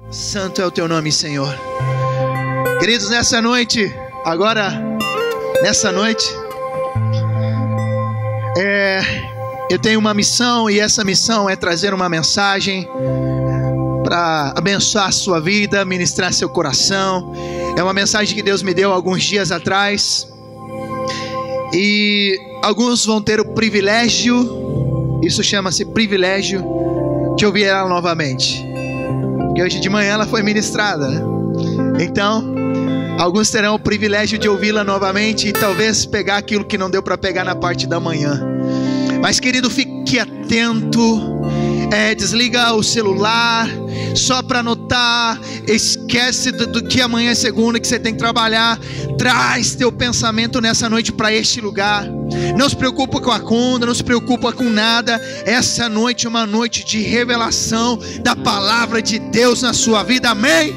Santo é o teu nome, Senhor. Queridos, nessa noite, eu tenho uma missão, e essa missão é trazer uma mensagem para abençoar a sua vida, ministrar seu coração. É uma mensagem que Deus me deu alguns dias atrás, e alguns vão ter o privilégio, isso chama-se privilégio, de ouvir ela novamente, porque hoje de manhã ela foi ministrada, né? Então, alguns terão o privilégio de ouvi-la novamente e talvez pegar aquilo que não deu para pegar na parte da manhã. Mas, querido, fique atento. Desliga o celular só para anotar. Esquece do que amanhã é segunda, que você tem que trabalhar. Traz teu pensamento nessa noite para este lugar. Não se preocupa com a conta, não se preocupa com nada. Essa noite é uma noite de revelação da palavra de Deus na sua vida. Amém?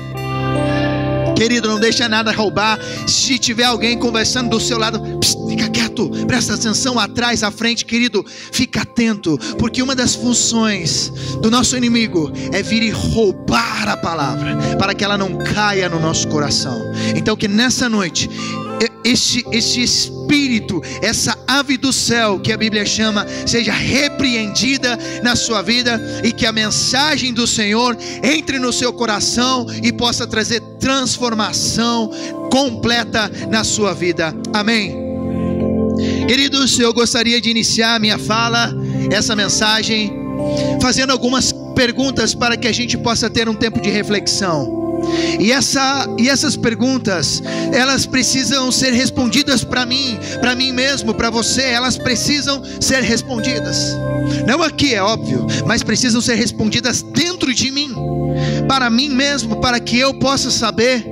Querido, não deixa nada roubar. Se tiver alguém conversando do seu lado, fica quieto, presta atenção atrás, à frente. Querido, fica atento, porque uma das funções do nosso inimigo é vir e roubar a palavra, para que ela não caia no nosso coração. Então que nessa noite este espírito, essa ave do céu que a Bíblia chama, seja repreendida na sua vida, e que a mensagem do Senhor entre no seu coração e possa trazer transformação completa na sua vida. Amém? Queridos, eu gostaria de iniciar a minha fala, essa mensagem, fazendo algumas perguntas para que a gente possa ter um tempo de reflexão. E essas perguntas, elas precisam ser respondidas para mim mesmo, para você. Elas precisam ser respondidas, não aqui, é óbvio, mas precisam ser respondidas dentro de mim, para mim mesmo, para que eu possa saber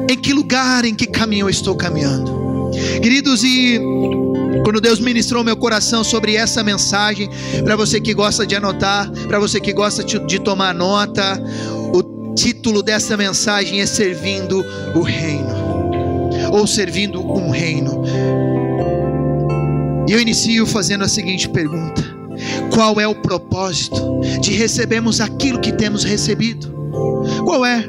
em que lugar, em que caminho eu estou caminhando. Queridos, e quando Deus ministrou meu coração sobre essa mensagem, para você que gosta de anotar, para você que gosta de tomar nota, o título dessa mensagem é Servindo o Reino, ou Servindo um Reino. E eu inicio fazendo a seguinte pergunta: qual é o propósito de recebermos aquilo que temos recebido? Qual é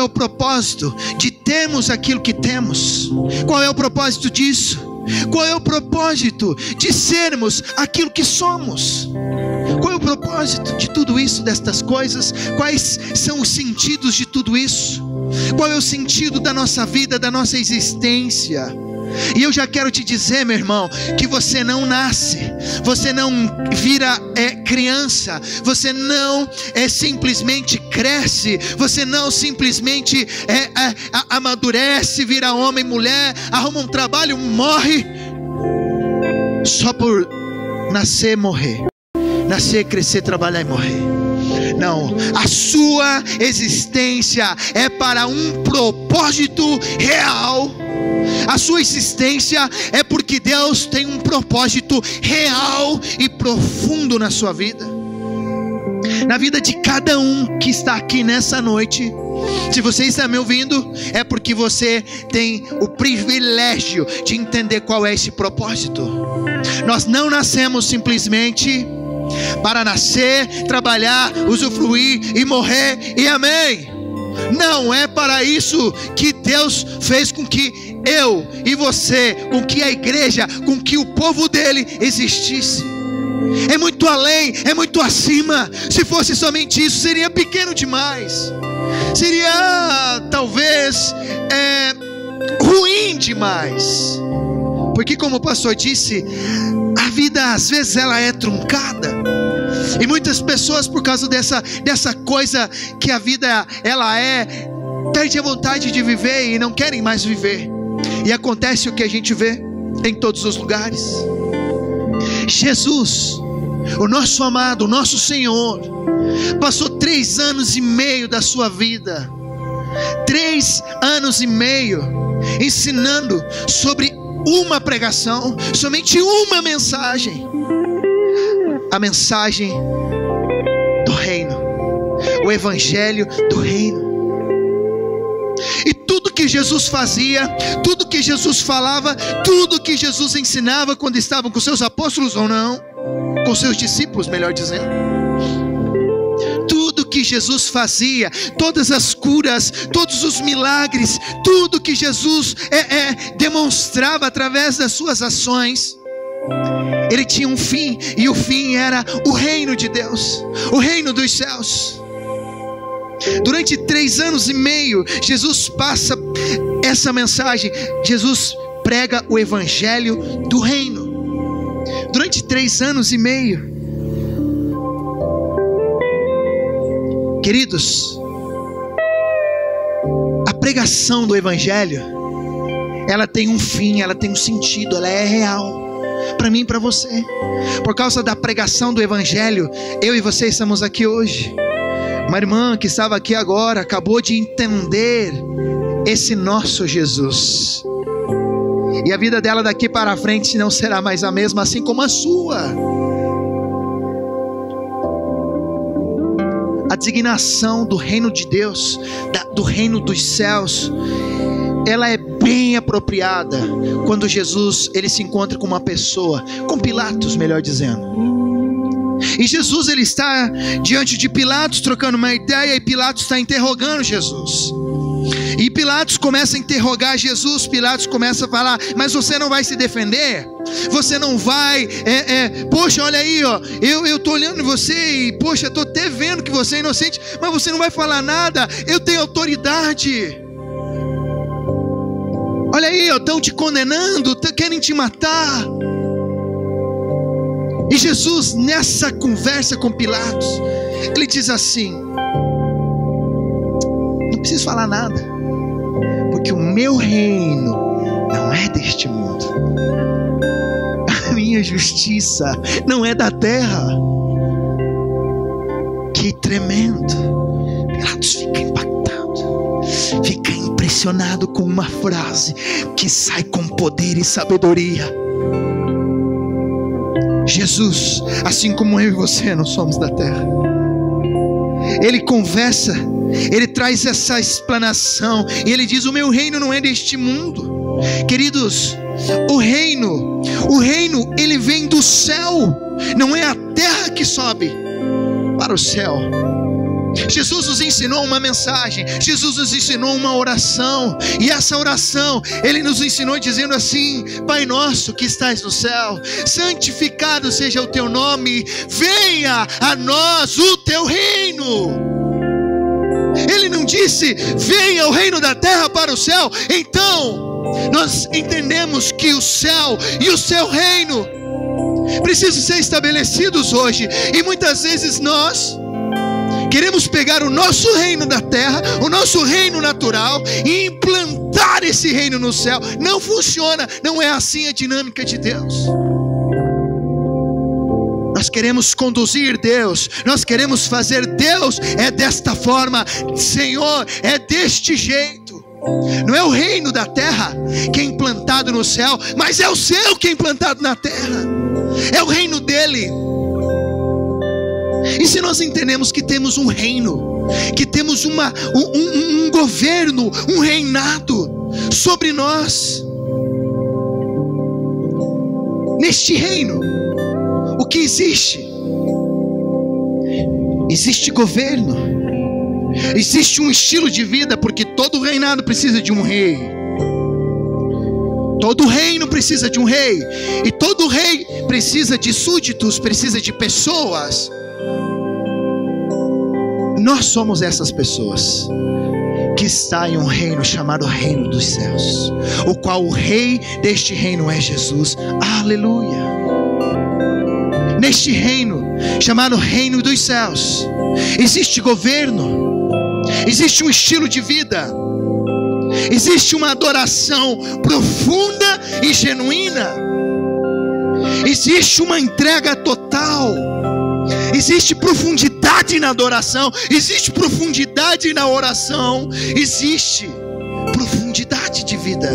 o propósito de termos aquilo que temos? Qual é o propósito disso? Qual é o propósito de sermos aquilo que somos? Qual é o propósito de tudo isso, destas coisas? Quais são os sentidos de tudo isso? Qual é o sentido da nossa vida, da nossa existência? E eu já quero te dizer, meu irmão, que você não nasce, você não vira criança, você não simplesmente cresce, você não simplesmente amadurece, vira homem, mulher, arruma um trabalho, morre, só por nascer, morrer, nascer, crescer, trabalhar e morrer. Não, a sua existência é para um propósito real. A sua existência é porque Deus tem um propósito real e profundo na sua vida, na vida de cada um que está aqui nessa noite. Se você está me ouvindo, é porque você tem o privilégio de entender qual é esse propósito. Nós não nascemos simplesmente para nascer, trabalhar, usufruir e morrer e amém. Não é para isso que Deus fez com que eu e você, com que a igreja, com que o povo dele existisse. É muito além, é muito acima. Se fosse somente isso, seria pequeno demais, seria talvez ruim demais, porque como o pastor disse, a vida às vezes ela é truncada. E muitas pessoas, por causa dessa coisa que a vida ela perde a vontade de viver e não querem mais viver. E acontece o que a gente vê em todos os lugares. Jesus, o nosso amado, o nosso Senhor, passou 3 anos e meio da sua vida, 3 anos e meio, ensinando sobre uma pregação, somente uma mensagem. A mensagem do reino, o evangelho do reino. E tudo que Jesus fazia, tudo que Jesus falava, tudo que Jesus ensinava quando estavam com seus apóstolos ou não, com seus discípulos, melhor dizendo, tudo que Jesus fazia, todas as curas, todos os milagres, tudo que Jesus demonstrava através das suas ações, ele tinha um fim, e o fim era o reino de Deus, o reino dos céus. Durante 3 anos e meio, Jesus passa essa mensagem, Jesus prega o evangelho do reino, durante 3 anos e meio. Queridos, a pregação do evangelho, ela tem um fim, ela tem um sentido, ela é real, para mim e para você. Por causa da pregação do evangelho, eu e você estamos aqui hoje. Uma irmã que estava aqui agora, acabou de entender esse nosso Jesus, e a vida dela daqui para frente não será mais a mesma, assim como a sua. A designação do reino de Deus, do reino dos céus, ela é bem apropriada quando Jesus ele se encontra com uma pessoa, com Pilatos, melhor dizendo. E Jesus ele está diante de Pilatos, trocando uma ideia, e Pilatos está interrogando Jesus. E Pilatos começa a interrogar Jesus. Pilatos começa a falar: mas você não vai se defender? Você não vai, poxa, olha aí, ó, eu estou olhando você e, poxa, estou até vendo que você é inocente, mas você não vai falar nada, eu tenho autoridade. Olha aí, estão te condenando, querem te matar. E Jesus, nessa conversa com Pilatos, ele diz assim: não preciso falar nada, porque o meu reino não é deste mundo, a minha justiça não é da terra. Que tremendo! Pilatos fica impactado, fica impressionado com uma frase que sai com poder e sabedoria. Jesus, assim como eu e você não somos da terra, ele conversa, ele traz essa explanação, e ele diz: o meu reino não é deste mundo. Queridos, o reino ele vem do céu, não é a terra que sobe para o céu. Jesus nos ensinou uma mensagem, Jesus nos ensinou uma oração, e essa oração ele nos ensinou dizendo assim: Pai nosso que estás no céu, santificado seja o teu nome, venha a nós o teu reino. Ele não disse: venha o reino da terra para o céu. Então nós entendemos que o céu e o seu reino precisam ser estabelecidos hoje, e muitas vezes nós queremos pegar o nosso reino da terra, o nosso reino natural, e implantar esse reino no céu. Não funciona, não é assim a dinâmica de Deus. Nós queremos conduzir Deus, nós queremos fazer Deus, é desta forma, Senhor, é deste jeito. Não é o reino da terra que é implantado no céu, mas é o céu que é implantado na terra, é o reino dele. E se nós entendemos que temos um reino, que temos um governo, um reinado sobre nós, neste reino, o que existe? Existe governo, existe um estilo de vida, porque todo reinado precisa de um rei, todo reino precisa de um rei, e todo rei precisa de súditos, precisa de pessoas. Nós somos essas pessoas que está em um reino chamado Reino dos Céus, o qual o rei deste reino é Jesus. Aleluia! Neste reino chamado Reino dos Céus existe governo, existe um estilo de vida, existe uma adoração profunda e genuína, existe uma entrega total, existe profundidade na adoração, existe profundidade na oração, existe profundidade de vida.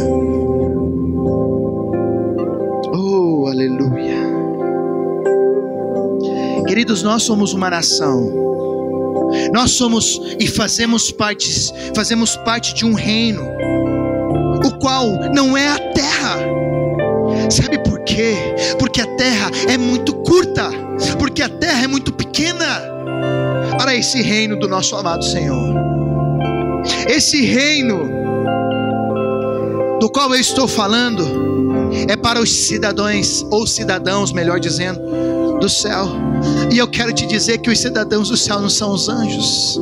Oh, aleluia. Queridos, nós somos uma nação Nós somos e fazemos parte de um reino, o qual não é a terra. Sabe por quê? Porque a terra é muito curta, porque a terra é muito pequena para esse reino do nosso amado Senhor. Esse reino do qual eu estou falando é para os cidadãos, ou cidadãos, melhor dizendo, do céu. E eu quero te dizer que os cidadãos do céu não são os anjos.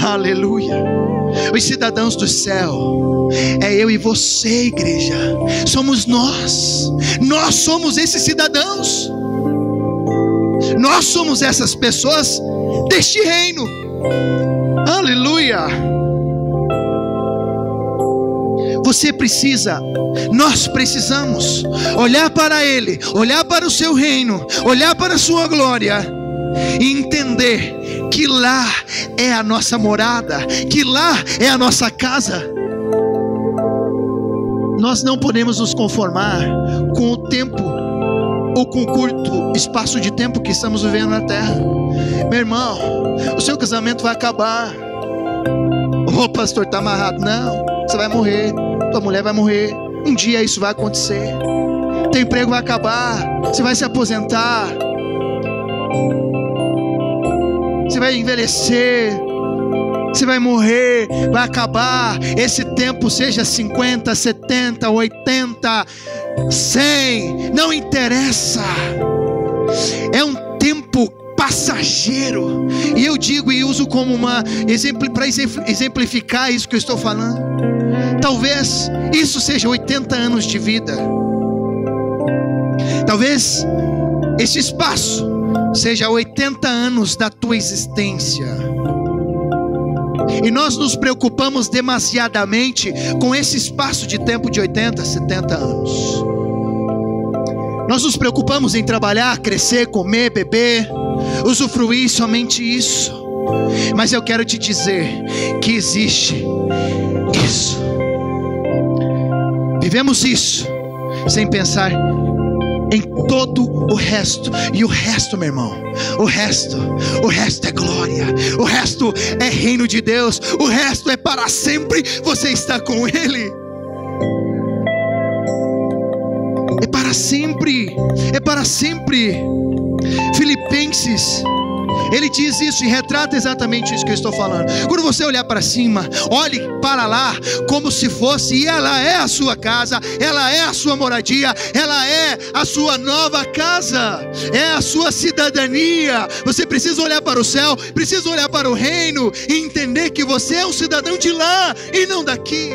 Aleluia. Os cidadãos do céu é eu e você, igreja. Somos nós. Nós somos esses cidadãos. Nós somos essas pessoas deste reino. Aleluia. Nós precisamos olhar para Ele, olhar para o seu reino, olhar para a sua glória e entender que lá é a nossa morada, que lá é a nossa casa. Nós não podemos nos conformar com o tempo ou com o curto espaço de tempo que estamos vivendo na terra. Meu irmão, o seu casamento vai acabar. Ô pastor, está amarrado. Não, você vai morrer, tua mulher vai morrer, um dia isso vai acontecer. Teu emprego vai acabar, você vai se aposentar, você vai envelhecer, você vai morrer, vai acabar. Esse tempo, seja 50, 70, 80, 100, não interessa. É um tempo passageiro. E eu digo e uso como para exemplificar isso que eu estou falando. Talvez isso seja 80 anos de vida. Talvez esse espaço seja 80 anos da tua existência. E nós nos preocupamos demasiadamente com esse espaço de tempo de 80, 70 anos. Nós nos preocupamos em trabalhar, crescer, comer, beber, usufruir, somente isso. Mas eu quero te dizer que existe isso. Vivemos isso sem pensar em todo o resto. E o resto, meu irmão, o resto é glória, o resto é reino de Deus, o resto é para sempre. Você está com Ele. É para sempre, é para sempre. Filipenses, ele diz isso e retrata exatamente isso que eu estou falando. Quando você olhar para cima, olhe para lá como se fosse, e ela é a sua casa, ela é a sua moradia, ela é a sua nova casa, é a sua cidadania. Você precisa olhar para o céu, precisa olhar para o reino e entender que você é um cidadão de lá e não daqui.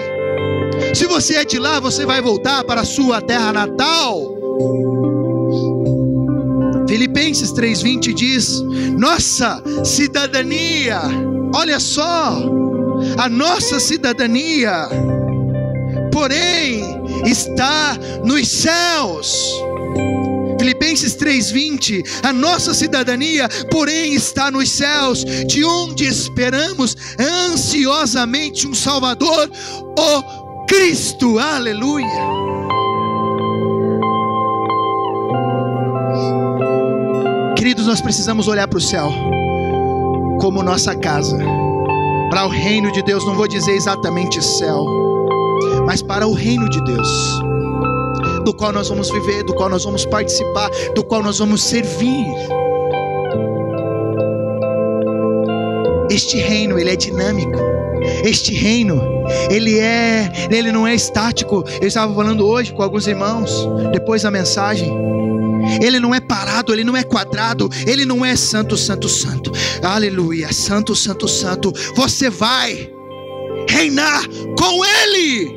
Se você é de lá, você vai voltar para a sua terra natal. Filipenses 3:20 diz: nossa cidadania, olha só, a nossa cidadania, porém, está nos céus. Filipenses 3:20, a nossa cidadania, porém, está nos céus, de onde esperamos ansiosamente um Salvador, o Cristo. Aleluia. Queridos, nós precisamos olhar para o céu como nossa casa, para o reino de Deus. Não vou dizer exatamente céu, mas para o reino de Deus, do qual nós vamos viver, do qual nós vamos participar, do qual nós vamos servir. Este reino, ele é dinâmico. Este reino, ele não é estático. Eu estava falando hoje com alguns irmãos, depois da mensagem. Ele não é parado, ele não é quadrado, ele não é santo, santo, santo. Aleluia, santo, santo, santo. Você vai reinar com Ele.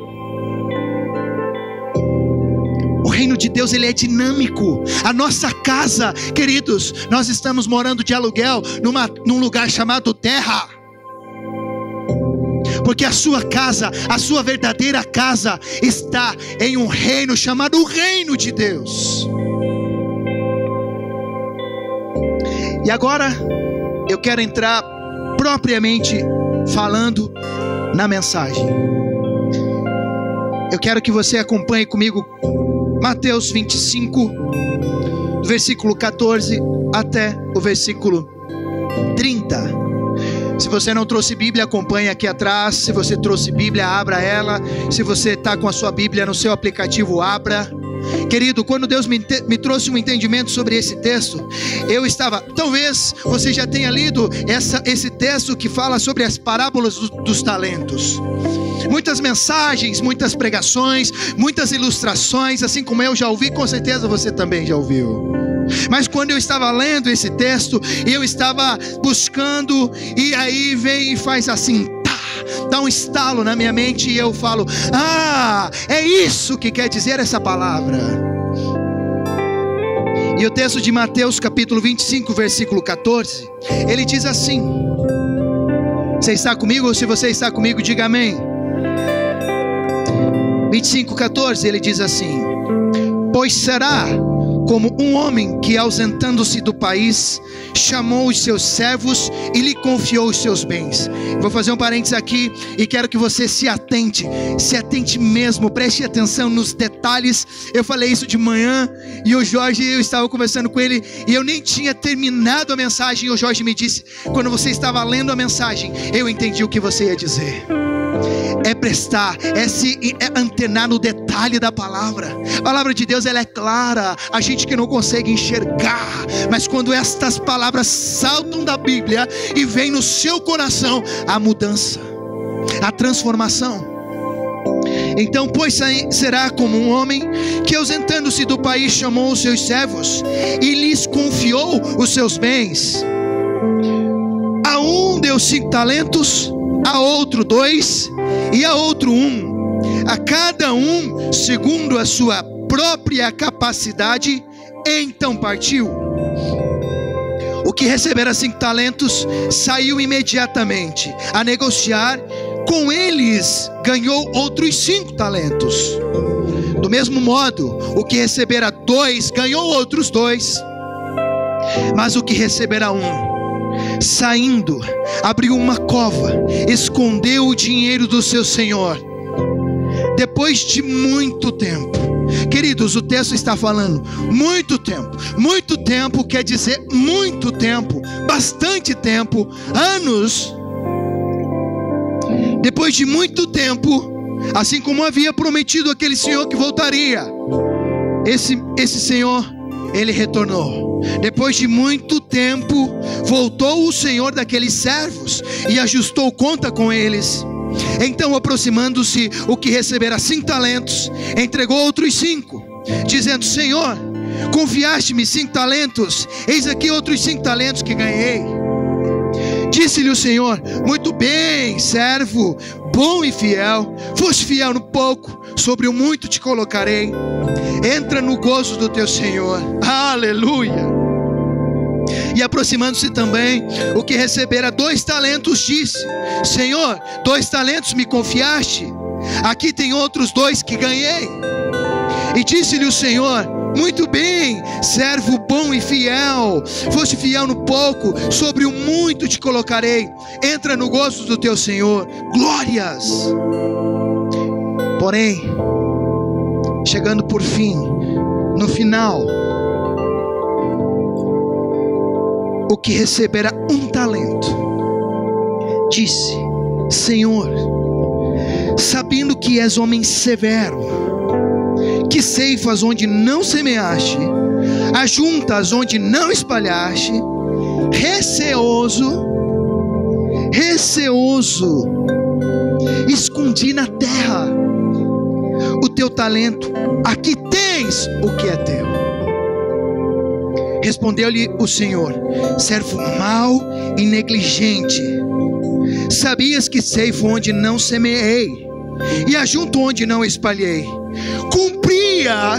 O reino de Deus, ele é dinâmico. A nossa casa, queridos, nós estamos morando de aluguel num lugar chamado terra. Porque a sua casa, a sua verdadeira casa, está em um reino chamado o reino de Deus. E agora eu quero entrar propriamente falando na mensagem. Eu quero que você acompanhe comigo Mateus 25, do versículo 14 até o versículo 30. Se você não trouxe Bíblia, acompanhe aqui atrás. Se você trouxe Bíblia, abra ela. Se você está com a sua Bíblia no seu aplicativo, abra. Querido, quando Deus me trouxe um entendimento sobre esse texto, eu estava, talvez você já tenha lido esse texto que fala sobre as parábolas dos talentos. Muitas mensagens, muitas pregações, muitas ilustrações, assim como eu já ouvi, com certeza você também já ouviu. Mas quando eu estava lendo esse texto, eu estava buscando, e aí vem e faz assim, dá um estalo na minha mente, e eu falo: ah, é isso que quer dizer essa palavra. E o texto de Mateus capítulo 25, versículo 14, ele diz assim: você está comigo? Ou se você está comigo, diga amém. 25:14, ele diz assim: pois será como um homem que, ausentando-se do país, chamou os seus servos e lhe confiou os seus bens. Vou fazer um parênteses aqui e quero que você se atente mesmo, preste atenção nos detalhes. Eu falei isso de manhã e o Jorge, eu estava conversando com ele e eu nem tinha terminado a mensagem, e o Jorge me disse: quando você estava lendo a mensagem, eu entendi o que você ia dizer. É prestar, é se antenar no detalhe da palavra. A palavra de Deus, ela é clara. A gente que não consegue enxergar, mas quando estas palavras saltam da Bíblia e vem no seu coração, a mudança, a transformação. Então, pois será como um homem que, ausentando-se do país, chamou os seus servos e lhes confiou os seus bens. A um deu 5 talentos, a outro 2, e a outro 1, a cada um segundo a sua própria capacidade. Então partiu. O que recebera 5 talentos saiu imediatamente a negociar, com eles ganhou outros 5 talentos. Do mesmo modo, o que recebera 2 ganhou outros 2. Mas o que recebera 1, saindo, abriu uma cova, escondeu o dinheiro do seu senhor. Depois de muito tempo, queridos, o texto está falando muito tempo. Muito tempo quer dizer muito tempo, bastante tempo, anos. Depois de muito tempo, assim como havia prometido aquele senhor que voltaria, esse senhor, ele retornou. Depois de muito tempo, voltou o senhor daqueles servos e ajustou conta com eles. Então, aproximando-se o que recebera 5 talentos, entregou outros 5, dizendo: Senhor, confiaste-me 5 talentos, eis aqui outros 5 talentos que ganhei. Disse-lhe o Senhor: muito bem, servo bom e fiel, foste fiel no pouco, sobre o muito te colocarei, entra no gozo do teu Senhor. Aleluia. E aproximando-se também o que recebera 2 talentos, disse: Senhor, 2 talentos me confiaste, aqui tem outros 2 que ganhei. E disse-lhe o Senhor: muito bem, servo bom e fiel, foste fiel no pouco, sobre o muito te colocarei, entra no gozo do teu Senhor. Glórias. Porém, chegando por fim, no final, o que recebera 1 talento, disse: Senhor, sabendo que és homem severo, que ceifas onde não semeaste, ajuntas onde não espalhaste, receoso, escondi na terra o teu talento, aqui tens o que é teu. Respondeu-lhe o Senhor: servo mau e negligente, sabias que ceifo onde não semeei e ajunto onde não espalhei. Cumpria,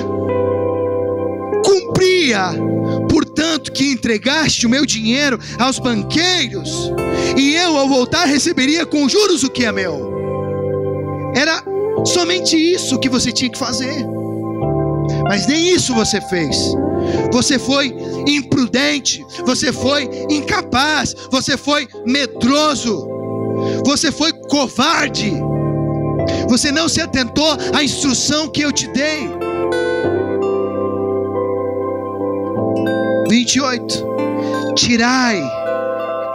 portanto, que entregaste o meu dinheiro aos banqueiros, e eu, ao voltar, receberia com juros o que é meu. Era somente isso que você tinha que fazer, mas nem isso você fez. Você foi imprudente, você foi incapaz, você foi medroso, você foi covarde. Você não se atentou à instrução que eu te dei. 28.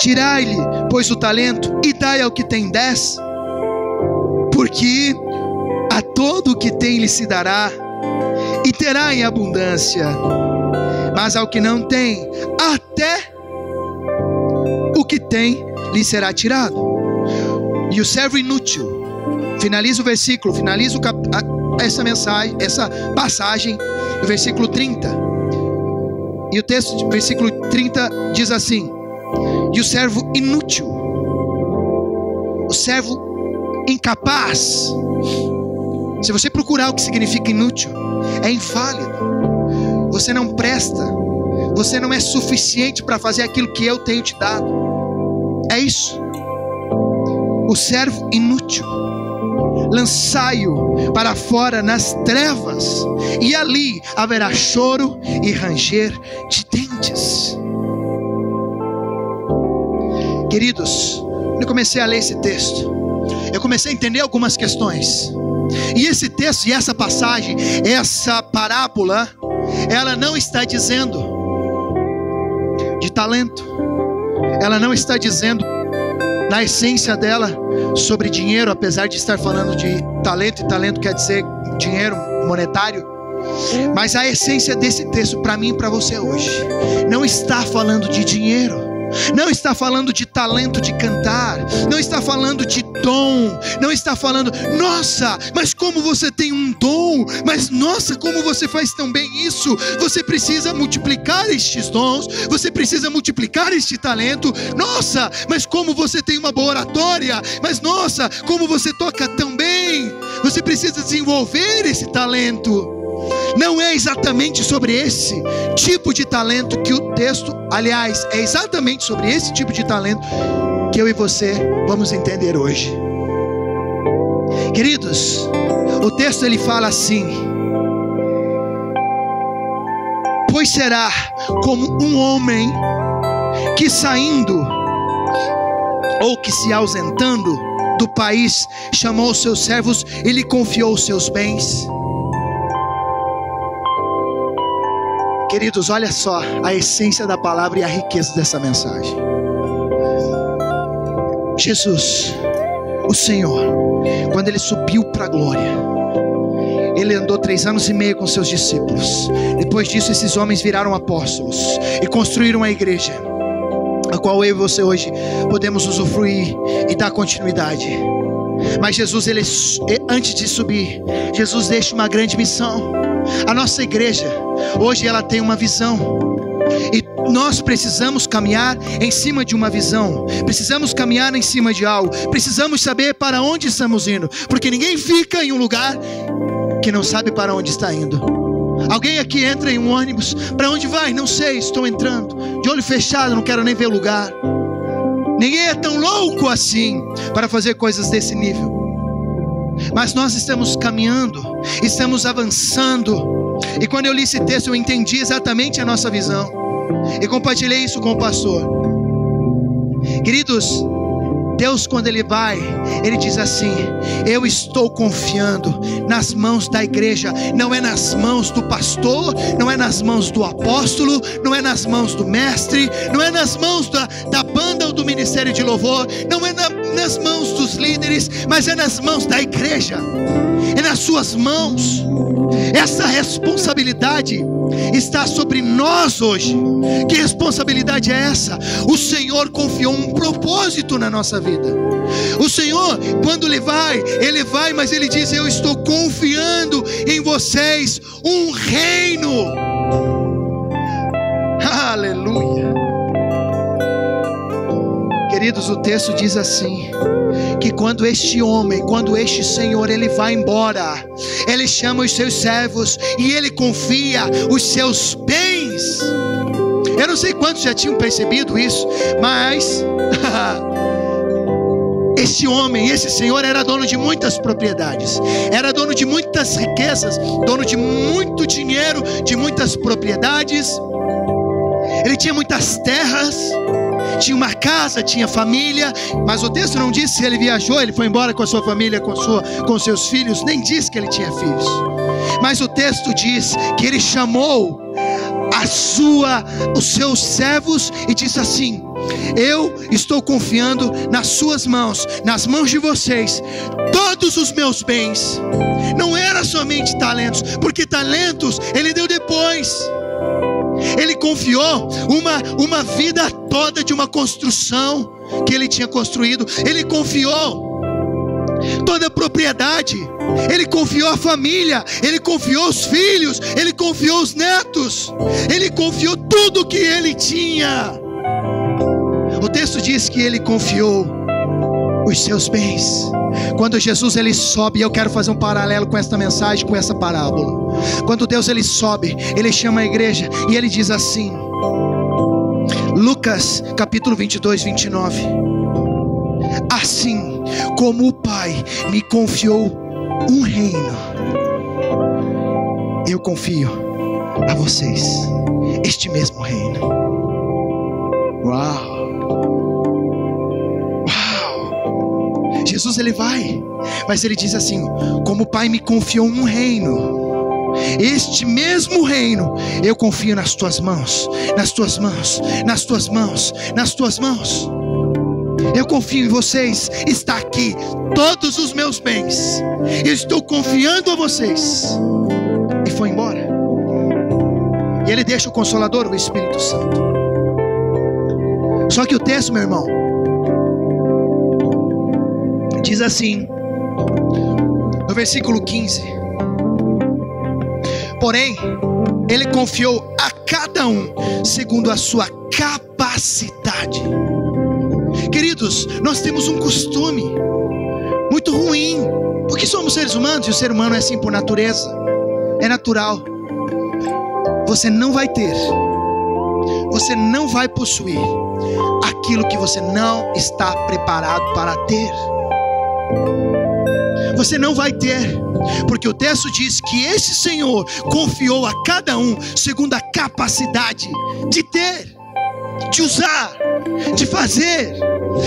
Tirai-lhe, pois, o talento e dai ao que tem 10, porque a todo o que tem lhe se dará, e terá em abundância, mas ao que não tem, até o que tem lhe será tirado. E o servo inútil, finaliza o versículo, essa mensagem, essa passagem, no versículo 30. E o texto, versículo 30 diz assim: e o servo inútil, o servo incapaz. Se você procurar o que significa inútil, é inválido, você não presta, você não é suficiente para fazer aquilo que eu tenho te dado. É isso. O servo inútil, lançai-o para fora nas trevas, e ali haverá choro e ranger de dentes. Queridos, eu comecei a ler esse texto, eu comecei a entender algumas questões. E esse texto e essa passagem, essa parábola, ela não está dizendo de talento, ela não está dizendo na essência dela sobre dinheiro, apesar de estar falando de talento, e talento quer dizer dinheiro monetário. Mas a essência desse texto para mim e para você hoje não está falando de dinheiro, não está falando de talento de cantar, não está falando de dom, não está falando, nossa, mas como você tem um dom, mas nossa, como você faz tão bem isso. Você precisa multiplicar estes dons, você precisa multiplicar este talento. Nossa, mas como você tem uma boa oratória, mas nossa, como você toca tão bem. Você precisa desenvolver esse talento. Não é exatamente sobre esse tipo de talento que o texto, aliás, é exatamente sobre esse tipo de talento que eu e você vamos entender hoje. Queridos, o texto ele fala assim: pois será como um homem que saindo ou que se ausentando do país chamou os seus servos e lhe confiou os seus bens. Queridos, olha só a essência da palavra e a riqueza dessa mensagem. Jesus, o Senhor, quando Ele subiu para a glória, Ele andou 3 anos e meio com seus discípulos. Depois disso, esses homens viraram apóstolos e construíram a igreja, a qual eu e você hoje podemos usufruir e dar continuidade. Mas Jesus, ele, antes de subir, Jesus deixa uma grande missão. A nossa igreja hoje ela tem uma visão, e nós precisamos caminhar em cima de uma visão, precisamos caminhar em cima de algo, precisamos saber para onde estamos indo, porque ninguém fica em um lugar que não sabe para onde está indo. Alguém aqui entra em um ônibus, para onde vai? Não sei, estou entrando, de olho fechado, não quero nem ver o lugar. Ninguém é tão louco assim para fazer coisas desse nível. Mas nós estamos caminhando, estamos avançando. E quando eu li esse texto, eu entendi exatamente a nossa visão, e compartilhei isso com o pastor. Queridos, Deus, quando Ele vai, Ele diz assim: eu estou confiando nas mãos da igreja. Não é nas mãos do pastor, não é nas mãos do apóstolo, não é nas mãos do mestre, não é nas mãos da banda ou do ministério de louvor, não é nas mãos dos líderes, mas é nas mãos da igreja, é nas suas mãos. Essa responsabilidade está sobre nós hoje. Que responsabilidade é essa? O Senhor confiou um propósito na nossa vida. O Senhor, quando Ele vai, mas Ele diz: eu estou confiando em vocês um reino. Aleluia. Queridos, o texto diz assim, que quando este homem, quando este Senhor, Ele vai embora, Ele chama os seus servos e Ele confia os seus bens. Eu não sei quantos já tinham percebido isso, mas este homem, esse Senhor era dono de muitas propriedades, era dono de muitas riquezas, dono de muito dinheiro, de muitas propriedades. Ele tinha muitas terras, tinha uma casa, tinha família, mas o texto não diz se ele viajou, ele foi embora com a sua família, com seus filhos, nem diz que ele tinha filhos. Mas o texto diz que ele chamou os seus servos e disse assim: eu estou confiando nas suas mãos, nas mãos de vocês, todos os meus bens. Não era somente talentos, porque talentos Ele deu depois. Ele confiou uma vida toda de uma construção que Ele tinha construído. Ele confiou toda a propriedade, Ele confiou a família, Ele confiou os filhos, Ele confiou os netos, Ele confiou tudo que Ele tinha. O texto diz que Ele confiou os seus bens. Quando Jesus ele sobe, e eu quero fazer um paralelo com esta mensagem, com essa parábola. Quando Deus ele sobe, Ele chama a igreja e Ele diz assim, Lucas capítulo 22, 29: assim como o Pai me confiou um reino, eu confio a vocês este mesmo reino. Uau! Jesus ele vai, mas ele diz assim: como o Pai me confiou um reino, este mesmo reino eu confio nas tuas mãos, nas tuas mãos, nas tuas mãos, nas tuas mãos. Eu confio em vocês, está aqui todos os meus bens, eu estou confiando a vocês. E foi embora. E ele deixa o Consolador, o Espírito Santo. Só que o texto, meu irmão, diz assim, no versículo 15: porém, Ele confiou a cada um segundo a sua capacidade. Queridos, nós temos um costume muito ruim, porque somos seres humanos e o ser humano é assim por natureza, é natural. Você não vai ter, você não vai possuir aquilo que você não está preparado para ter. Você não vai ter, porque o texto diz que esse Senhor confiou a cada um segundo a capacidade de ter, de usar, de fazer.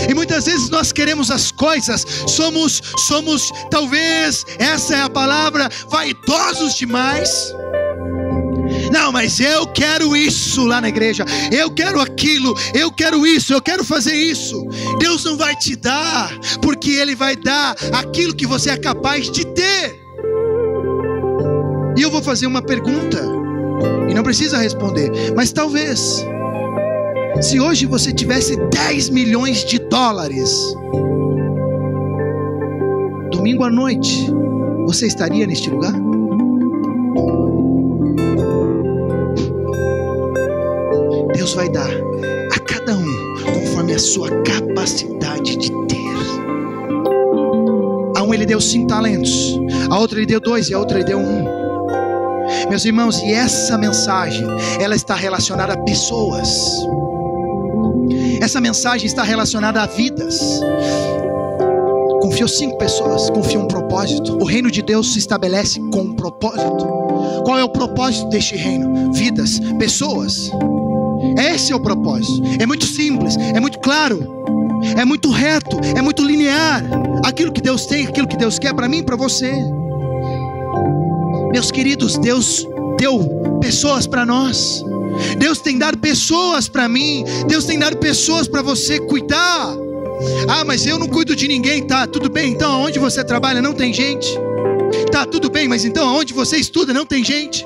E muitas vezes nós queremos as coisas, somos talvez, essa é a palavra, vaidosos demais. Não, mas eu quero isso lá na igreja, eu quero aquilo, eu quero isso, eu quero fazer isso. Deus não vai te dar, porque Ele vai dar aquilo que você é capaz de ter. E eu vou fazer uma pergunta, e não precisa responder, mas talvez, se hoje você tivesse 10 milhões de dólares, domingo à noite, você estaria neste lugar? Deus vai dar a cada um conforme a sua capacidade de ter. A um Ele deu 5 talentos, a outro Ele deu 2 e a outra Ele deu 1. Meus irmãos, e essa mensagem, ela está relacionada a pessoas. Essa mensagem está relacionada a vidas. Confiou 5 pessoas, confiou um propósito. O reino de Deus se estabelece com um propósito. Qual é o propósito deste reino? Vidas, pessoas. Esse é o propósito. É muito simples, é muito claro, é muito reto, é muito linear. Aquilo que Deus tem, aquilo que Deus quer para mim e para você. Meus queridos, Deus deu pessoas para nós. Deus tem dado pessoas para mim. Deus tem dado pessoas para você cuidar. Ah, mas eu não cuido de ninguém. Tá, tudo bem, então aonde você trabalha não tem gente. Tá, tudo bem, mas então aonde você estuda não tem gente.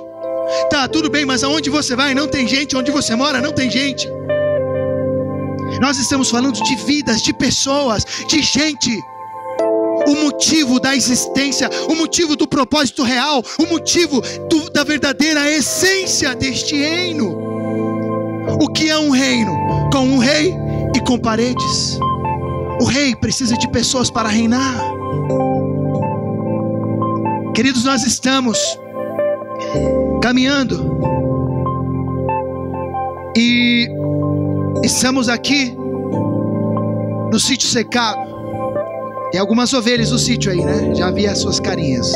Tá, tudo bem, mas aonde você vai não tem gente. Onde você mora não tem gente. Nós estamos falando de vidas, de pessoas, de gente. O motivo da existência, o motivo do propósito real, o motivo da verdadeira essência deste reino. O que é um reino? Com um rei e com paredes. O rei precisa de pessoas para reinar. Queridos, nós estamos caminhando e estamos aqui no sítio secado. Tem algumas ovelhas no sítio aí, né? Já vi as suas carinhas.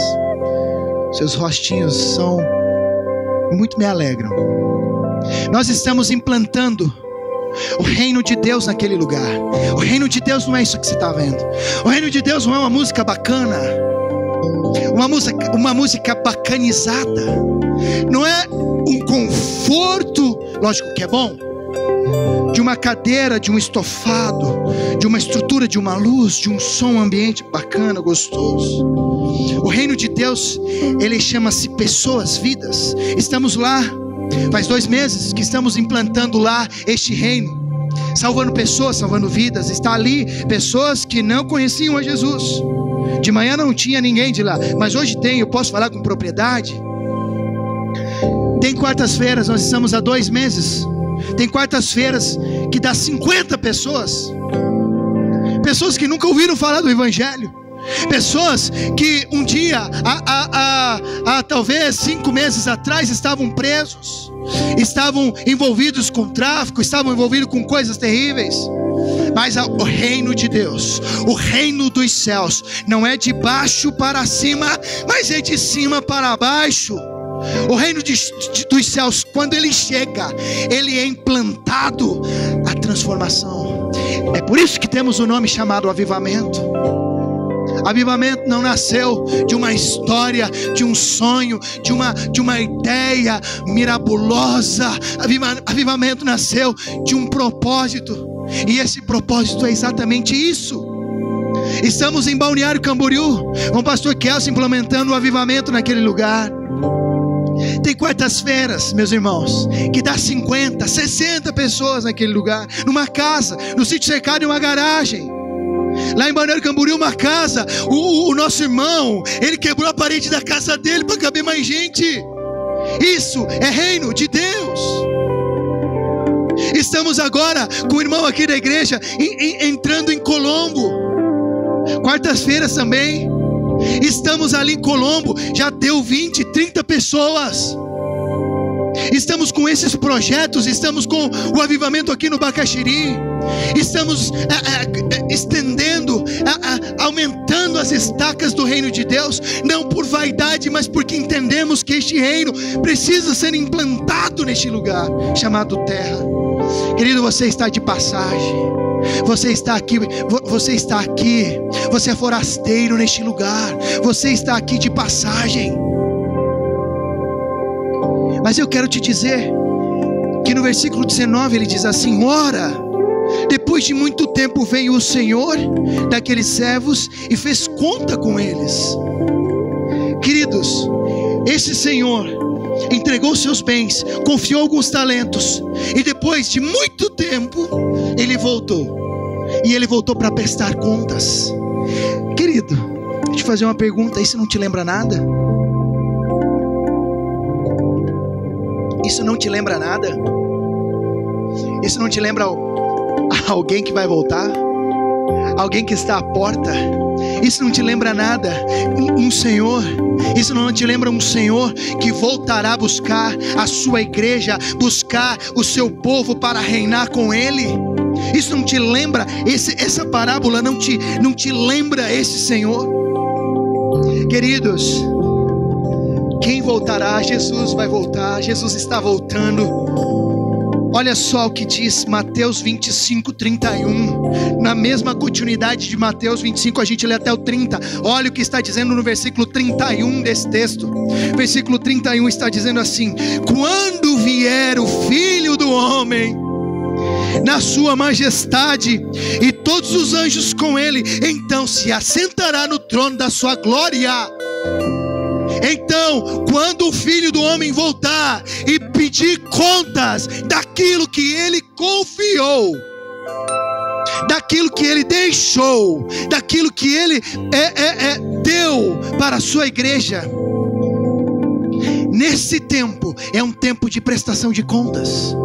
Seus rostinhos muito me alegram. Nós estamos implantando o reino de Deus naquele lugar. O reino de Deus não é isso que você está vendo. O reino de Deus não é uma música bacana, uma música bacanizada. Não é um conforto, lógico que é bom, de uma cadeira, de um estofado, de uma estrutura, de uma luz, de um som ambiente bacana, gostoso. O reino de Deus, ele chama-se pessoas, vidas. Estamos lá, faz 2 meses que estamos implantando lá este reino, salvando pessoas, salvando vidas. Está ali pessoas que não conheciam a Jesus. De manhã não tinha ninguém de lá, mas hoje tem, eu posso falar com propriedade. Tem quartas-feiras, nós estamos há 2 meses. Tem quartas-feiras que dá 50 pessoas. Pessoas que nunca ouviram falar do Evangelho. Pessoas que um dia, há talvez 5 meses atrás, estavam presos, estavam envolvidos com tráfico, estavam envolvidos com coisas terríveis. Mas o reino de Deus, o reino dos céus, não é de baixo para cima, mas é de cima para baixo. O reino dos céus, quando ele chega, ele é implantado a transformação. É por isso que temos o nome chamado avivamento. Avivamento não nasceu de uma história, de um sonho, de uma ideia mirabulosa. Avivamento nasceu de um propósito, e esse propósito é exatamente isso. Estamos em Balneário Camboriú, com o pastor Kelson implementando o avivamento naquele lugar. Tem quartas-feiras, meus irmãos, que dá 50, 60 pessoas naquele lugar, numa casa, no sítio cercado, em uma garagem. Lá em Balneário Camboriú, uma casa, o nosso irmão, ele quebrou a parede da casa dele para caber mais gente. Isso é reino de Deus. Estamos agora com o irmão aqui da igreja entrando em Colombo. Quartas-feiras também estamos ali em Colombo, já deu 20, 30 pessoas. Estamos com esses projetos, estamos com o avivamento aqui no Bacaxiri. Estamos estendendo, aumentando as estacas do reino de Deus, não por vaidade, mas porque entendemos que este reino precisa ser implantado neste lugar chamado terra. Querido, você está de passagem, você está aqui, você é forasteiro neste lugar, você está aqui de passagem. Mas eu quero te dizer que no versículo 19 ele diz assim: ora, depois de muito tempo veio o Senhor daqueles servos e fez conta com eles. Queridos, esse Senhor entregou seus bens, confiou alguns talentos, e depois de muito tempo ele voltou, e ele voltou para prestar contas. Querido, deixa eu te fazer uma pergunta: isso não te lembra nada? Isso não te lembra nada? Isso não te lembra alguém que vai voltar? Alguém que está à porta? Isso não te lembra nada? Um Senhor? Isso não te lembra um Senhor que voltará a buscar a sua igreja, buscar o seu povo para reinar com Ele? Isso não te lembra, essa parábola não te lembra esse Senhor? Queridos, quem voltará? Jesus vai voltar, Jesus está voltando. Olha só o que diz Mateus 25, 31. Na mesma continuidade de Mateus 25, a gente lê até o 30. Olha o que está dizendo no versículo 31 desse texto. Versículo 31 está dizendo assim: quando vier o Filho do Homem na sua majestade e todos os anjos com ele, então se assentará no trono da sua glória. Então, quando o Filho do Homem voltar e pedir contas daquilo que ele confiou, daquilo que ele deixou, daquilo que ele deu para a sua igreja, nesse tempo é um tempo de prestação de contas.